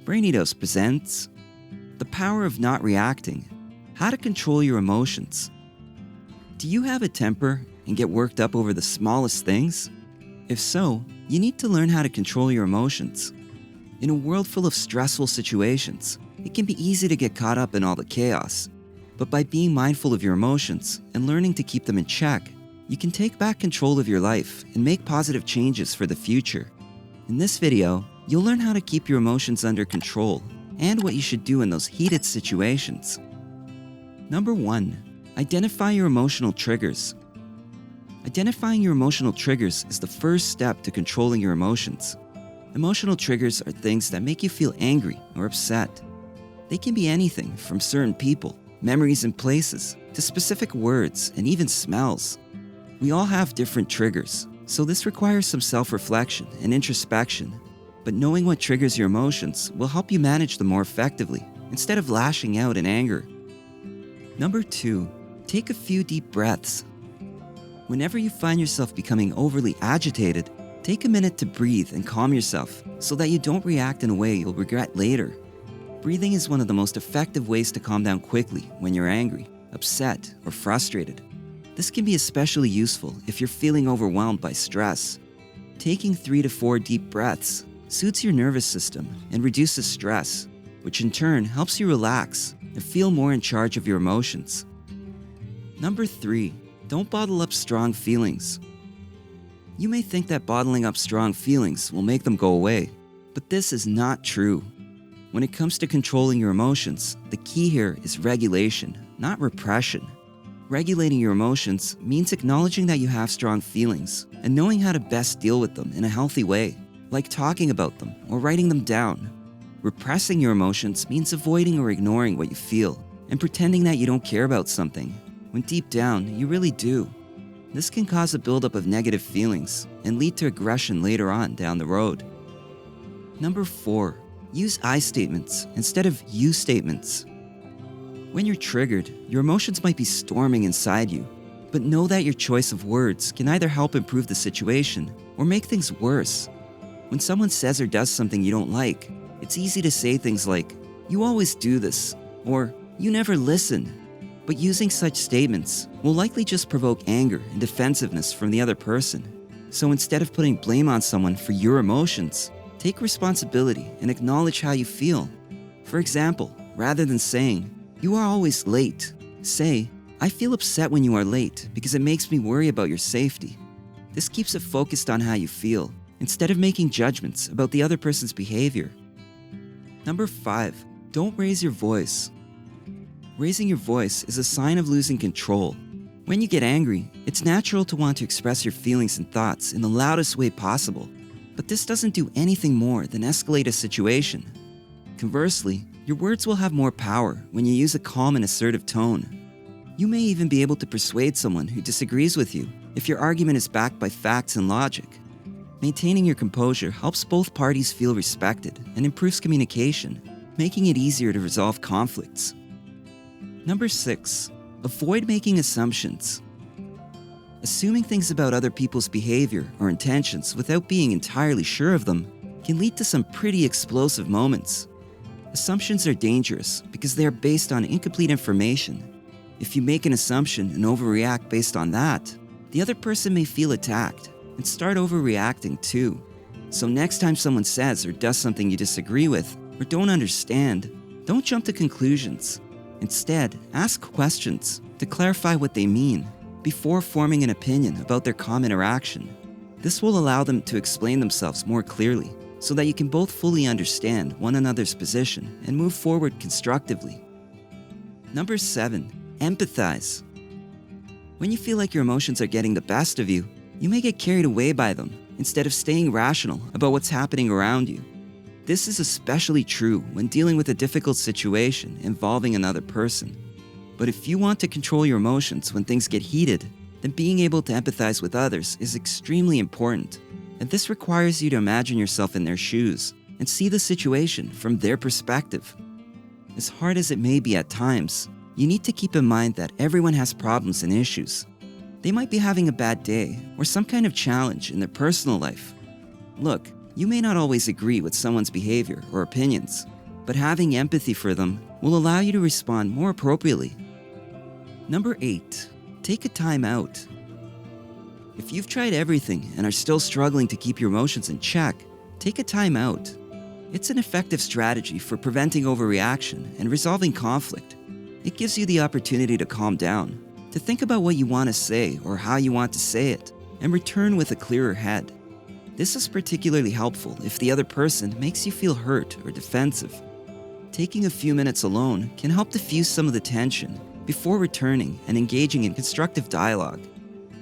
BRAINY presents The Power of Not Reacting, How to Control Your Emotions. Do you have a temper and get worked up over the smallest things? If so, you need to learn how to control your emotions. In a world full of stressful situations, it can be easy to get caught up in all the chaos. But by being mindful of your emotions and learning to keep them in check, you can take back control of your life and make positive changes for the future. In this video, you'll learn how to keep your emotions under control and what you should do in those heated situations. Number 1. Identify your emotional triggers. Identifying your emotional triggers is the first step to controlling your emotions. Emotional triggers are things that make you feel angry or upset. They can be anything from certain people, memories and places, to specific words and even smells. We all have different triggers, so this requires some self-reflection and introspection. But knowing what triggers your emotions will help you manage them more effectively instead of lashing out in anger. Number 2. Take a few deep breaths. Whenever you find yourself becoming overly agitated, take a minute to breathe and calm yourself so that you don't react in a way you'll regret later. Breathing is one of the most effective ways to calm down quickly when you're angry, upset, or frustrated. This can be especially useful if you're feeling overwhelmed by stress. Taking 3 to 4 deep breaths soothes your nervous system and reduces stress, which in turn helps you relax and feel more in charge of your emotions. Number 3. Don't bottle up strong feelings. You may think that bottling up strong feelings will make them go away, but this is not true. When it comes to controlling your emotions, the key here is regulation, not repression. Regulating your emotions means acknowledging that you have strong feelings and knowing how to best deal with them in a healthy way, like talking about them or writing them down. Repressing your emotions means avoiding or ignoring what you feel and pretending that you don't care about something, when deep down you really do. This can cause a buildup of negative feelings and lead to aggression later on down the road. Number 4. Use I statements instead of you statements. When you're triggered, your emotions might be storming inside you, but know that your choice of words can either help improve the situation or make things worse. When someone says or does something you don't like, it's easy to say things like, "You always do this," or "You never listen." But using such statements will likely just provoke anger and defensiveness from the other person. So instead of putting blame on someone for your emotions, take responsibility and acknowledge how you feel. For example, rather than saying, "You are always late," say, "I feel upset when you are late because it makes me worry about your safety." This keeps it focused on how you feel, instead of making judgments about the other person's behavior. Number 5. Don't raise your voice. Raising your voice is a sign of losing control. When you get angry, it's natural to want to express your feelings and thoughts in the loudest way possible, but this doesn't do anything more than escalate a situation. Conversely, your words will have more power when you use a calm and assertive tone. You may even be able to persuade someone who disagrees with you if your argument is backed by facts and logic. Maintaining your composure helps both parties feel respected and improves communication, making it easier to resolve conflicts. Number 6. Avoid making assumptions. Assuming things about other people's behavior or intentions without being entirely sure of them can lead to some pretty explosive moments. Assumptions are dangerous because they are based on incomplete information. If you make an assumption and overreact based on that, the other person may feel attacked and start overreacting too. So next time someone says or does something you disagree with or don't understand, don't jump to conclusions. Instead, ask questions to clarify what they mean before forming an opinion about their calm interaction. This will allow them to explain themselves more clearly so that you can both fully understand one another's position and move forward constructively. Number 7. Empathize. When you feel like your emotions are getting the best of you, you may get carried away by them instead of staying rational about what's happening around you. This is especially true when dealing with a difficult situation involving another person. But if you want to control your emotions when things get heated, then being able to empathize with others is extremely important. And this requires you to imagine yourself in their shoes and see the situation from their perspective. As hard as it may be at times, you need to keep in mind that everyone has problems and issues. They might be having a bad day or some kind of challenge in their personal life. Look, you may not always agree with someone's behavior or opinions, but having empathy for them will allow you to respond more appropriately. Number 8. Take a time out. If you've tried everything and are still struggling to keep your emotions in check, take a time out. It's an effective strategy for preventing overreaction and resolving conflict. It gives you the opportunity to calm down, to think about what you want to say or how you want to say it, and return with a clearer head. This is particularly helpful if the other person makes you feel hurt or defensive. Taking a few minutes alone can help diffuse some of the tension before returning and engaging in constructive dialogue.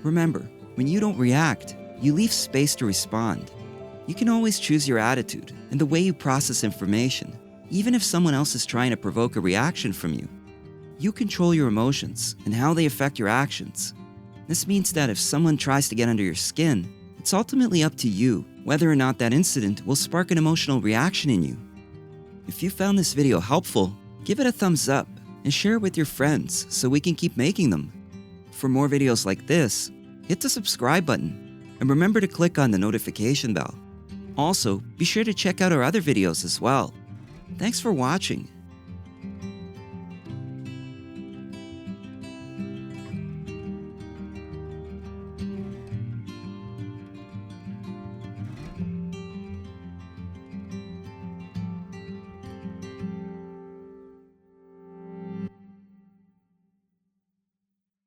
Remember, when you don't react, you leave space to respond. You can always choose your attitude and the way you process information, even if someone else is trying to provoke a reaction from you. You control your emotions and how they affect your actions. This means that if someone tries to get under your skin, it's ultimately up to you whether or not that incident will spark an emotional reaction in you. If you found this video helpful, give it a thumbs up and share it with your friends so we can keep making them. For more videos like this, hit the subscribe button and remember to click on the notification bell. Also, be sure to check out our other videos as well. Thanks for watching.